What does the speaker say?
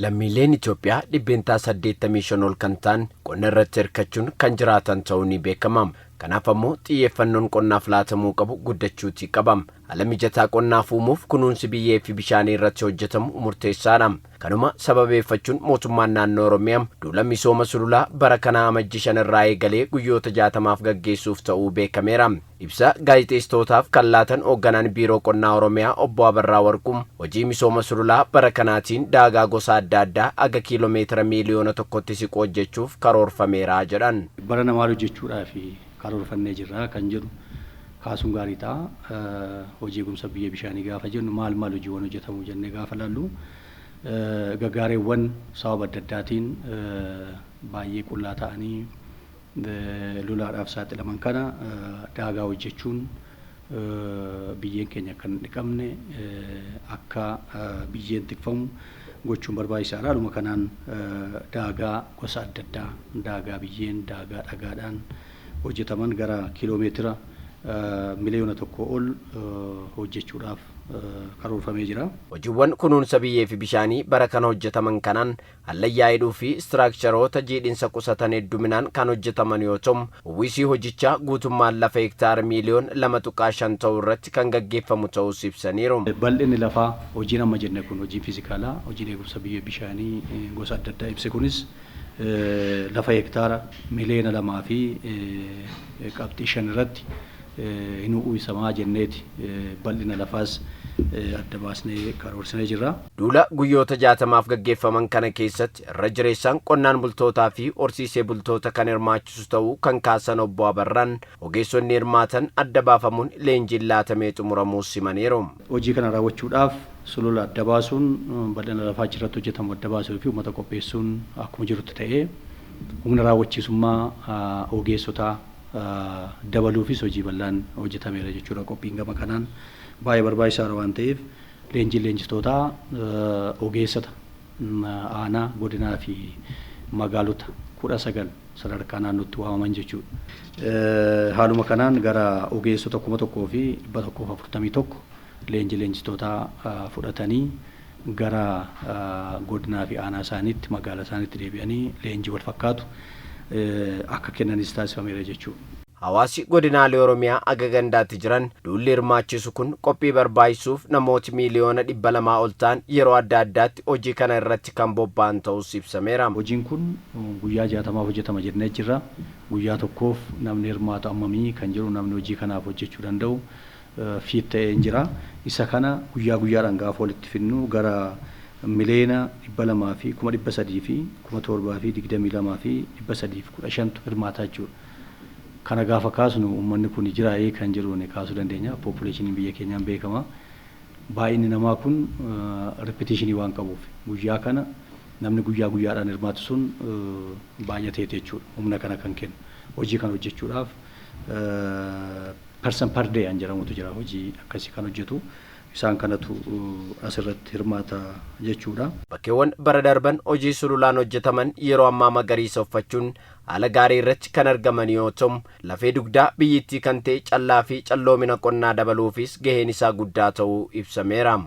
Lammiileen Itoophiyaa dhibbeentaa 85 ol kan ta'an qonna irratti hirkachuun kan jiraatan ta'uu ni beekama. Kanaaf ammoo xiyyeeffannoon qonnaaf laatamuu qabu guddachuutii qaba. Haala mijataa qonnaaf uumuuf kunuunsi biyyee fi bishaanii irratti hojjetamu murteessaadha. Kanuma sababeeffachuun mootummaan naannoo Oromiyaa duula misooma sululaa bara kanaa amajjii 5 irraa eegalee guyyoota 60 gaggeessuuf ta'uu beekameera. Ibsa gaazexeessitootaaf kan laatan hoogganaan biiroo qonnaa Oromiyaa obbo Abarraa Warquu hojii misooma sululaa bara kanaatiin daagaa gosa adda addaa aga kiiloomeetira miliyoona 1tti siqoo hojjechuuf karoorfameera jedhan. Bara namaa hojjechuudhaaf karoorfannee jirra kan jedhu kaasuun gaarii ta'a. Hojii eegumsa biyyee bishaanii gaafa jennu maal hojiiwwan hojjetamu jennee gaafa laallu gaggaareewwan sababa adda addaatiin baay'ee qullaa ta'anii lolaadhaaf saaxilaman kana daagaa hojjechuun biyyeen keenya kan hin dhiqamne akka biyyeen tikfamu gochuun barbaachisaadha. Haaluma kanaan daagaa gosa adda addaa daagaa biyyeen daagaa dhagaadhaan hojjetaman gara kiiloomeetira miliyoona 1 ol hojjechuudhaaf karoorfamee jira. Hojiiwwan kunuunsa biyyee fi bishaanii bara kana hojjetaman kanaan hallayyaa fi istiraakcharoota jiidhinsa qusatan hedduminaan kan hojjetaman yoo ta'u, uwwisii hojichaa guutummaan lafa hektaara miliyoon 2.5 ta'uu irratti kan gaggeeffamu ta'us ibsaniiru. Bal'inni lafaa hojiin amma jenne kun hojii fiizikaalaa, hojiin eegumsa biyyee bishaanii gosa adda addaa ibse kunis lafa hektaara miliyoona 2 fi qabxii 5 irratti hin uwwisamaa jenneeti bal'ina lafaas adda baasnee karoorsinee jirra. Duula guyyoota 60 gaggeeffaman kana keessatti irra jireessaan qonnaan bultootaa fi horsiisee bultoota kan hirmaachisu ta'uu kan kaasan obbo Abarraan ogeessonni hirmaatan adda baafamuun leenjiin laatamee xumuramuus simaniiru. Hojii kana raawwachuudhaaf sulula adda baasuun bal'ina lafaa irratti hojjetamu adda baasuu fi uummata qopheessuun akkuma jirutti ta'ee humna raawwachiisummaa ogeessotaa dabaluufis hojii bal'aan hojjetameera jechuudha. Qophiin gama kanaan baay'ee barbaachisaadha waan ta'eef leenjistootaa ogeessota aanaa godinaa fi magaalota 19 sadarkaa naannootti waamaman jechuudha. Haaluma kanaan gara ogeessota 1,141 leenjistootaa fudhatanii gara godinaa fi aanaa isaaniitti magaalaa isaaniitti deebi'anii leenjii wal fakkaatu akka kennanis taasifameera jechuudha. Hawaasi godinaalee Oromiyaa aga gandaatti jiran duulli hirmaachisu kun qophii barbaachisuuf namooti miliyoona 200 ol ta'an yeroo adda addaatti hojii kana irratti kan bobba'an ta'us ibsameera. Hojiin kun guyyaa 60 hojjetama jennee jirra. Guyyaa tokkoof namni hirmaatu ammamii kan jiru namni hojii kanaaf hojjechuu danda'u fiit ta'ee hin jira. Isa kana guyyaa guyyaadhaan gaafa walitti finnu gara miliyoona 200 fi 300 fi 700 fi 22 fi 315 hirmaataa jechuudha. Kana gaafa kaasnu uummanni kun jiraa'ee kan jiruun kaasuu dandeenya. Populationii biyya keenyaan beekama. Baay'inni namaa kun repetitionii waan qabuuf guyyaa kana namni guyyaa guyyaadhaan hirmaatu sun baay'atee jechuudha. Humna kana kan kennu hojii kana hojjechuudhaaf person per day jedhamutu jira. Hojii akkasii kan hojjetu isaan kanatu asirratti hirmaata jechuudha. Bakkeewwan bara darban hojii sululaan hojjetaman yeroo ammaa magariisa uffachuun haala gaarii irratti kan argaman yoo ta'u, lafee dugdaa biyyittii kan ta'e callaa fi calloomina qonnaa dabaluufis gaheen isaa guddaa ta'uu ibsameera.